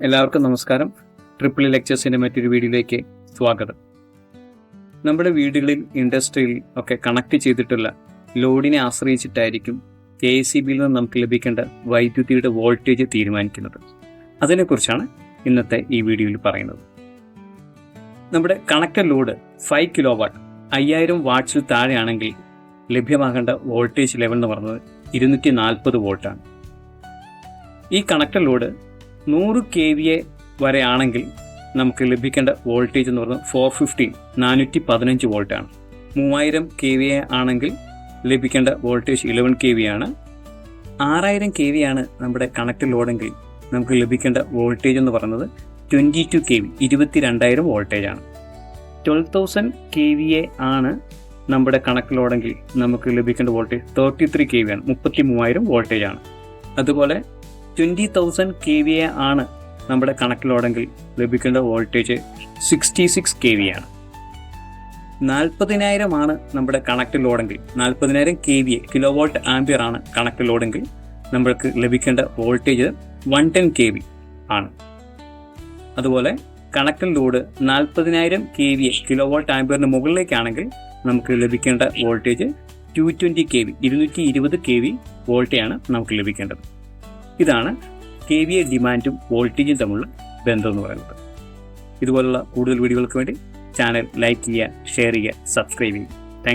എല്ലാവർക്കും നമസ്കാരം. ട്രിപ്പിൾ ലെക്ചേഴ്സിൻ്റെ മറ്റൊരു വീഡിയോയിലേക്ക് സ്വാഗതം. നമ്മുടെ വീടുകളിൽ, ഇൻഡസ്ട്രിയിൽ ഒക്കെ കണക്ട് ചെയ്തിട്ടുള്ള ലോഡിനെ ആശ്രയിച്ചിട്ടായിരിക്കും KECBയിൽ നിന്ന് നമുക്ക് ലഭിക്കേണ്ട വൈദ്യുതിയുടെ വോൾട്ടേജ് തീരുമാനിക്കുന്നത്. അതിനെക്കുറിച്ചാണ് ഇന്നത്തെ ഈ വീഡിയോയിൽ പറയുന്നത്. നമ്മുടെ കണക്റ്റഡ് ലോഡ് 5 kW 5000 വാട്ട്സിൽ താഴെയാണെങ്കിൽ ലഭ്യമാകേണ്ട വോൾട്ടേജ് ലെവൽ എന്ന് പറയുന്നത് 240 വോൾട്ടാണ്. ഈ കണക്റ്റഡ് ലോഡ് 100 kVA വരെ ആണെങ്കിൽ നമുക്ക് ലഭിക്കേണ്ട വോൾട്ടേജ് എന്ന് പറയുന്നത് 415 വോൾട്ടാണ്. 3000 kVA ആണെങ്കിൽ ലഭിക്കേണ്ട വോൾട്ടേജ് 11 kVA ആണ്. 6000 kVA ആണ് നമ്മുടെ കണക്റ്റഡ് ലോഡെങ്കിൽ നമുക്ക് ലഭിക്കേണ്ട വോൾട്ടേജ് എന്ന് പറയുന്നത് 22 kV 22000 വോൾട്ടേജ് ആണ്. 12000 kVA ആണ് നമ്മുടെ കണക്റ്റഡ് ലോഡെങ്കിൽ നമുക്ക് ലഭിക്കേണ്ട വോൾട്ടേജ് 33 kV ആണ്, 33000 വോൾട്ടേജ് ആണ്. അതുപോലെ 20000 kVA ആണ് നമ്മുടെ കണക്റ്റഡ് ലോഡെങ്കിൽ ലഭിക്കേണ്ട വോൾട്ടേജ് 66 kV ആണ്. 40000 ആണ് നമ്മുടെ കണക്റ്റഡ് ലോഡെങ്കിൽ, 40000 kVA കിലോവോൾട്ട് ആംപിയർ ആണ് കണക്റ്റഡ് ലോഡെങ്കിൽ നമ്മൾക്ക് ലഭിക്കേണ്ട വോൾട്ടേജ് 110 kV ആണ്. അതുപോലെ കണക്റ്റഡ് ലോഡ് 40000 kVA കിലോവോൾട്ട് ആംപിയറിന് മുകളിലേക്കാണെങ്കിൽ നമുക്ക് ലഭിക്കേണ്ട വോൾട്ടേജ് 220 kV 220 kV വോൾട്ടേജാണ് നമുക്ക് ലഭിക്കേണ്ടത്. ഇതാണ് KVA ഡിമാൻഡും വോൾട്ടേജും തമ്മിലുള്ള ബന്ധം എന്ന് പറയുന്നത്. ഇതുപോലുള്ള കൂടുതൽ വീഡിയോകൾക്ക് വേണ്ടി ചാനൽ ലൈക്ക് ചെയ്യുക, ഷെയർ ചെയ്യുക, സബ്സ്ക്രൈബ് ചെയ്യുക.